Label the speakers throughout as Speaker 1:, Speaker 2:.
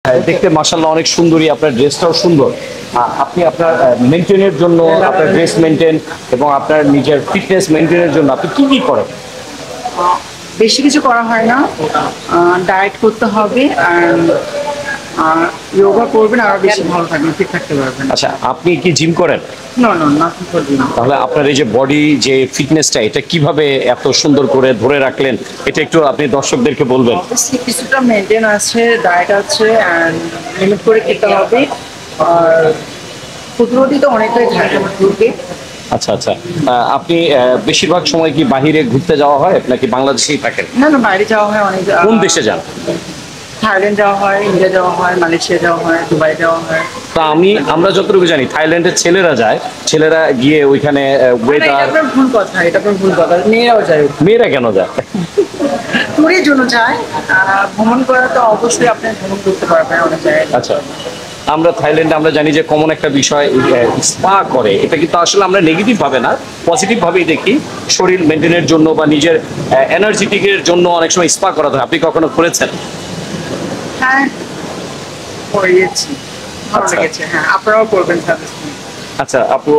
Speaker 1: দেখতে মাশাআল্লাহ অনেক সুন্দরী, আপনার ড্রেসটাও সুন্দর। আপনি আপনার মেনটেনের জন্য, আপনার ড্রেস মেনটেন এবং আপনার নিজের ফিটনেস মেনটেনের জন্য আপনি কি কি করেন?
Speaker 2: বেশি কিছু করা হয় না, ডায়েট করতে হবে আর যোগা করবেন, আরো বেশি ভালো থাকবেন, ফিট থাকতে পারবেন।
Speaker 1: আচ্ছা, আপনি কি জিম করেন?
Speaker 2: না না না, করবেন না।
Speaker 1: তাহলে আপনার এই যে বডি, যে ফিটনেসটা, এটা কিভাবে এত সুন্দর করে ধরে রাখলেন, এটা একটু আপনি দর্শকদেরকে বলবেন।
Speaker 2: Obviously কিছুটা মেনটেন আছে, ডায়েট আছে, অ্যান্ড লিমিট করে খেতে হবে। আর ক্ষুদ্রতি তো অনেকটাই থাকে গ্রুপে।
Speaker 1: আচ্ছা আচ্ছা, আপনি বেশিরভাগ সময় কি বাহিরে ঘুরতে যাওয়া হয় নাকি বাংলাদেশেই থাকেন?
Speaker 2: না না, বাইরে যাওয়া হয় অনেক।
Speaker 1: কোন দেশে যান?
Speaker 2: থাইল্যান্ড যাওয়া হয়, ইন্ডিয়া যাওয়া হয়, মালয়েশিয়া যাওয়া হয়, দুবাই যাওয়া হয়।
Speaker 1: তা আমরা যতটুকু জানি থাইল্যান্ডের ছেলেরা যায়, ছেলেরা গিয়ে ওইখানে
Speaker 2: এটা
Speaker 1: ওয়েদার।
Speaker 2: আপনার ভুল কথা, এটা আপনার ভুল কথা, মেয়েরাও যায়।
Speaker 1: মেয়েরা কেন যায়?
Speaker 2: ট্যুরের জন্য যায়। ভ্রমণ করা তো অবশ্যই আপনি ভ্রমণ করতে পারবেন অনেক জায়গায়।
Speaker 1: আচ্ছা, আমরা থাইল্যান্ডে আমরা জানি যে কমন একটা বিষয় স্পা করে, এটা কিন্তু আসলে আমরা নেগেটিভ ভাবে না, পজিটিভ ভাবেই দেখি। শরীর মেনটেনের জন্য বা নিজের এনার্জেটিকের জন্য অনেক সময় স্পা করা হয়। আপনি কখনো করেছেন?
Speaker 2: হ্যাঁ, করিয়েছি, ভালো
Speaker 1: আচ্ছা।
Speaker 2: লেগেছে। হ্যাঁ, আপনারাও করবেন সাজেস্ট।
Speaker 1: আচ্ছা আপু,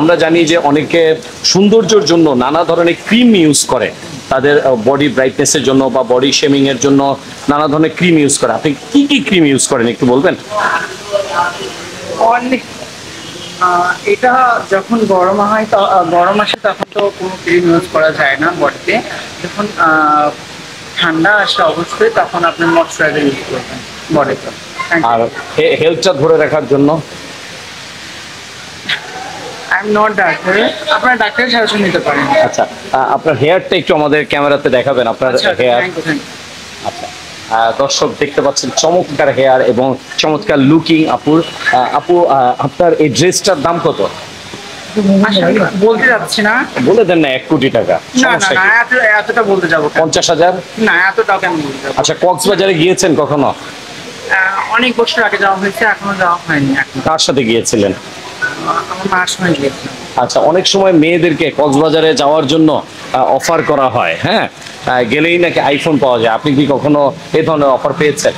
Speaker 1: আমরা জানি যে অনেকে সৌন্দর্যের জন্য নানা ধরনের ক্রিম ইউজ করে, তাদের বডি ব্রাইটনেসের জন্য বা বডি শেমিং এর জন্য নানা ধরনের ক্রিম ইউজ করে। আপনি কি কি ক্রিম ইউজ করেন একটু বলবেন?
Speaker 2: অনেক এটা যখন গরম হয় গরম আসে তখন তো কোনো ক্রিম ইউজ করা যায় না বডিতে। যখন ঠান্ডা আসে অবশ্যই তখন আপনি ময়শ্চারাইজার ইউজ করবেন বডিতে।
Speaker 1: আর হেলথটা ধরে রাখার জন্য?
Speaker 2: আই এম নট ডাক্তার, আপনারা ডাক্তারের সাজেশন নিতে পারেন।
Speaker 1: আচ্ছা, আপনার হেয়ারটা একটু আমাদের ক্যামেরাতে দেখাবেন, আপনার হেয়ার। আচ্ছা, দর্শক দেখতে পাচ্ছেন চমৎকার হেয়ার এবং চমৎকার লুকিং আপুর। আপু, আপনার এই ড্রেসটার দাম কত?
Speaker 2: বলতে যাচ্ছি না।
Speaker 1: বলে দেন না, 1 কোটি টাকা।
Speaker 2: না না
Speaker 1: সমস্যা
Speaker 2: না,
Speaker 1: কি?
Speaker 2: এতটা বলতে যাবো কেন?
Speaker 1: 50,000?
Speaker 2: না, এত টাকা আমি বলতে যাবো।
Speaker 1: আচ্ছা, কক্সবাজারে গিয়েছেন কখনো?
Speaker 2: অনেক বছর আগে যাওয়া হয়েছে, এখনো যাওয়া হয়নি। এখন
Speaker 1: কার সাথে গিয়েছিলেন?
Speaker 2: আমার মার সঙ্গে গিয়েছিলাম।
Speaker 1: আচ্ছা, অনেক সময় মেয়েদেরকে কক্সবাজারে যাওয়ার জন্য অফার করা হয়, হ্যাঁ, গেলেই নাকি আইফোন পাওয়া যায়। আপনি কি কখনো এই ধরনের অফার পেয়েছেন?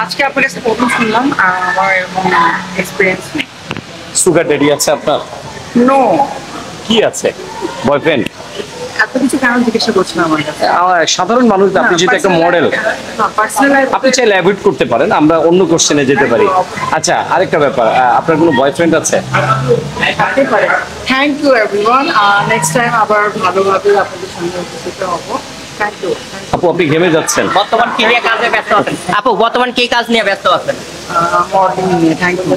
Speaker 2: আজকে আপনার কাছে প্রথম শুনলাম, আমার এরকম এক্সপিরিয়েন্স নেই।
Speaker 1: সুগার ড্যাডি আছে আপনার?
Speaker 2: নো।
Speaker 1: কি আছে? বয়ফ্রেন্ড?
Speaker 2: এত কিছু কেন জিজ্ঞাসা করছেন আমার কাছে?
Speaker 1: সাধারণ মানুষ, আপনি যেহেতু একটা মডেল, আপনি চাইলে অ্যাভয়েড করতে পারেন, আমরা অন্য কোশ্চেনে যেতে পারি। আচ্ছা, আরেকটা ব্যাপার, আপনার কোনো বয়ফ্রেন্ড আছে?
Speaker 2: Thank you everyone. Next time আবার ভালোভাবে আপনাদের সঙ্গে উপস্থিত হবো। Thank you.
Speaker 1: আপু, আপনি ঘেমে যাচ্ছেন।
Speaker 3: বর্তমান কি নিয়ে কাজে ব্যস্ত আছেন? আপু বর্তমান কি কাজ নিয়ে ব্যস্ত আছেন?
Speaker 2: মর্নিং নিয়ে থ্যাংক ইউ।